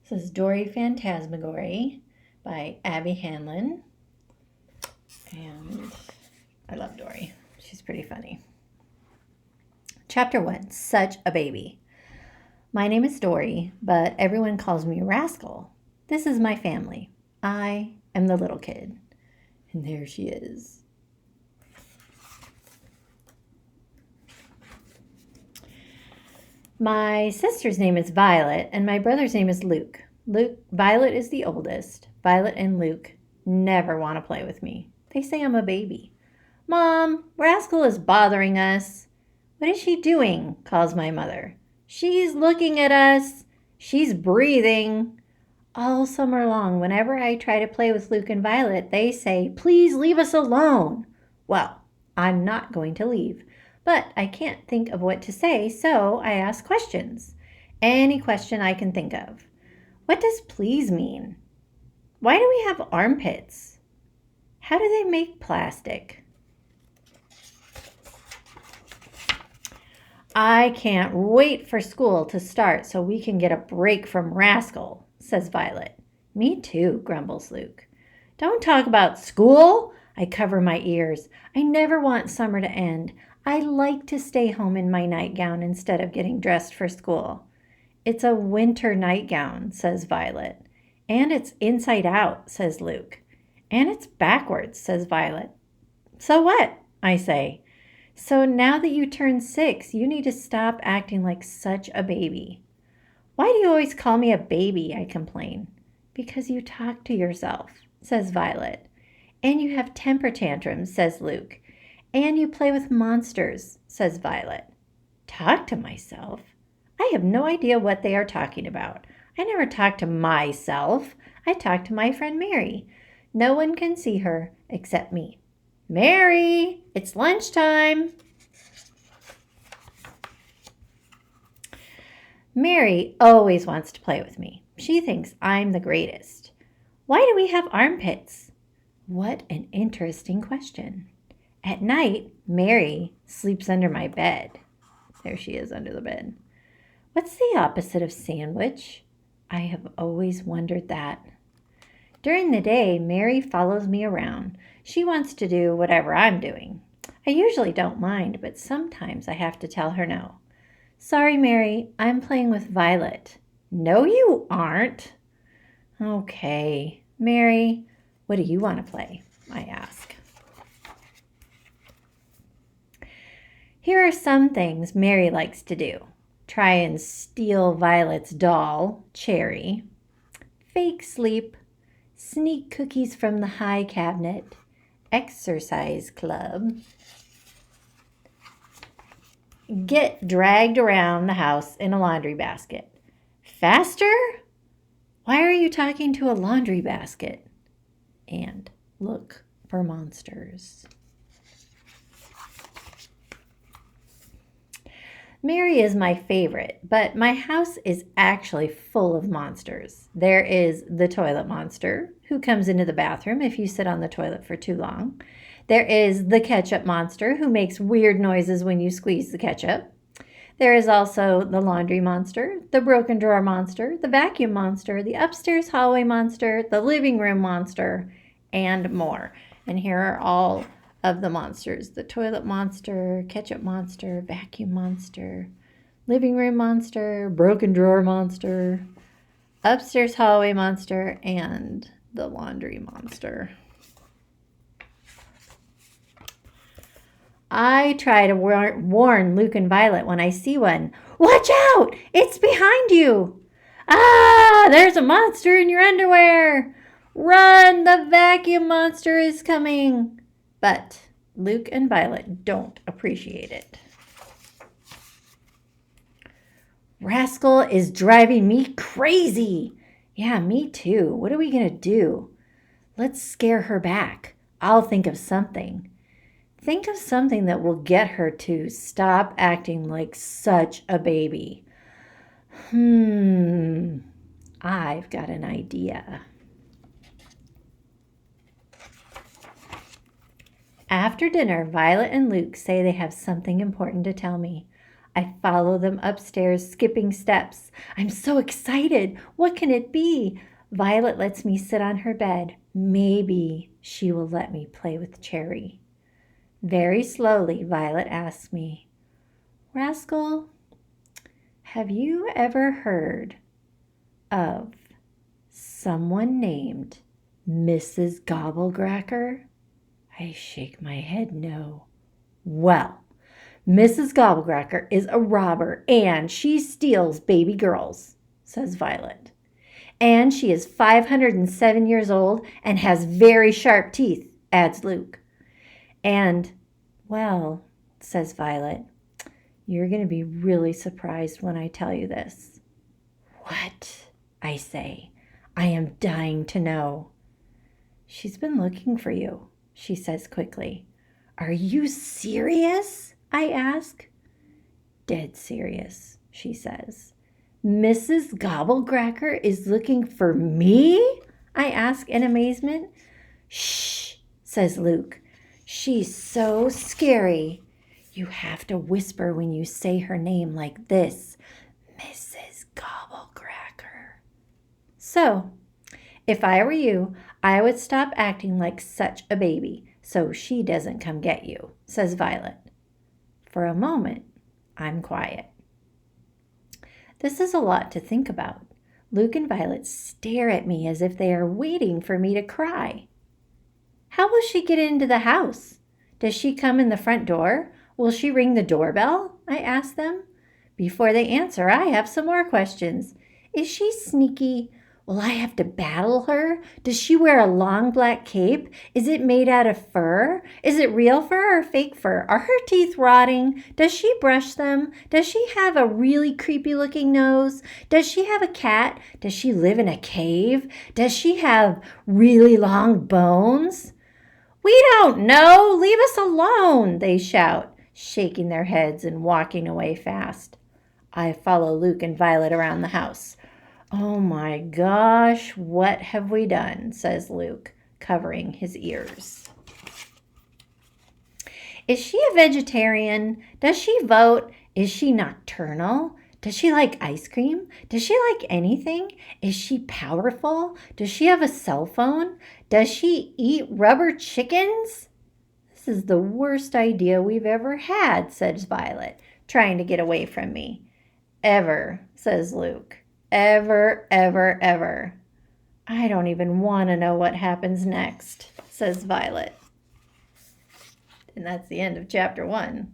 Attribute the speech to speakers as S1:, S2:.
S1: This is Dory Fantasmagory by Abby Hanlon. And I love Dory. She's pretty funny. Chapter 1, Such a Baby. My name is Dory, but everyone calls me Rascal. This is my family. I am the little kid. And there she is. My sister's name is Violet, and my brother's name is Luke. Violet is the oldest. Violet and Luke never want to play with me. They say I'm a baby. Mom, Rascal is bothering us. What is she doing? Calls my mother. She's looking at us. She's breathing. All summer long, whenever I try to play with Luke and Violet, they say, please leave us alone. Well, I'm not going to leave. But I can't think of what to say, so I ask questions. Any question I can think of. What does please mean? Why do we have armpits? How do they make plastic? I can't wait for school to start so we can get a break from Rascal, says Violet. Me too, grumbles Luke. Don't talk about school. I cover my ears. I never want summer to end. I like to stay home in my nightgown instead of getting dressed for school. It's a winter nightgown, says Violet. And it's inside out, says Luke. And it's backwards, says Violet. So what? I say. So now that you turned 6, you need to stop acting like such a baby. Why do you always call me a baby? I complain. Because you talk to yourself, says Violet. And you have temper tantrums, says Luke. And you play with monsters, says Violet. Talk to myself? I have no idea what they are talking about. I never talk to myself. I talk to my friend Mary. No one can see her except me. Mary, it's lunchtime. Mary always wants to play with me. She thinks I'm the greatest. Why do we have armpits? What an interesting question. At night, Mary sleeps under my bed. There she is under the bed. What's the opposite of sandwich? I have always wondered that. During the day, Mary follows me around. She wants to do whatever I'm doing. I usually don't mind, but sometimes I have to tell her no. Sorry, Mary, I'm playing with Violet. No, you aren't. Okay. Mary, what do you want to play? I ask. Here are some things Mary likes to do. Try and steal Violet's doll, Cherry. Fake sleep. Sneak cookies from the high cabinet. Exercise club. Get dragged around the house in a laundry basket. Faster? Why are you talking to a laundry basket? And look for monsters. Mary is my favorite, but my house is actually full of monsters. There is the toilet monster, who comes into the bathroom if you sit on the toilet for too long. There is the ketchup monster, who makes weird noises when you squeeze the ketchup. There is also the laundry monster, the broken drawer monster, the vacuum monster, the upstairs hallway monster, the living room monster, and more. And here are all of the monsters: the toilet monster, ketchup monster, vacuum monster, living room monster, broken drawer monster, upstairs hallway monster, and the laundry monster. I try to warn Luke and Violet when I see one. Watch out! It's behind you! Ah, there's a monster in your underwear! Run, the vacuum monster is coming! But Luke and Violet don't appreciate it. Rascal is driving me crazy. Yeah, me too. What are we going to do? Let's scare her back. I'll think of something. Think of something that will get her to stop acting like such a baby. I've got an idea. After dinner, Violet and Luke say they have something important to tell me. I follow them upstairs, skipping steps. I'm so excited. What can it be? Violet lets me sit on her bed. Maybe she will let me play with Cherry. Very slowly, Violet asks me, Rascal, have you ever heard of someone named Mrs. Gobble Cracker? I shake my head no. Well, Mrs. Gobble Cracker is a robber and she steals baby girls, says Violet. And she is 507 years old and has very sharp teeth, adds Luke. And, well, says Violet, you're going to be really surprised when I tell you this. What? I say. I am dying to know. She's been looking for you, she says quickly. Are you serious? I ask. Dead serious, she says. Mrs. Gobble Cracker is looking for me? I ask in amazement. Shh, says Luke. She's so scary. You have to whisper when you say her name like this. Mrs. Gobble Cracker. So, if I were you, I would stop acting like such a baby so she doesn't come get you, says Violet. For a moment, I'm quiet. This is a lot to think about. Luke and Violet stare at me as if they are waiting for me to cry. How will she get into the house? Does she come in the front door? Will she ring the doorbell? I ask them. Before they answer, I have some more questions. Is she sneaky? Will I have to battle her? Does she wear a long black cape? Is it made out of fur? Is it real fur or fake fur? Are her teeth rotting? Does she brush them? Does she have a really creepy looking nose? Does she have a cat? Does she live in a cave? Does she have really long bones? We don't know. Leave us alone, they shout, shaking their heads and walking away fast. I follow Luke and Violet around the house. Oh my gosh, what have we done? Says Luke, covering his ears. Is she a vegetarian? Does she vote? Is she nocturnal? Does she like ice cream? Does she like anything? Is she powerful? Does she have a cell phone? Does she eat rubber chickens? This is the worst idea we've ever had, says Violet, trying to get away from me. Ever, says Luke. Ever, ever, ever. I don't even want to know what happens next, says Violet. And that's the end of chapter 1.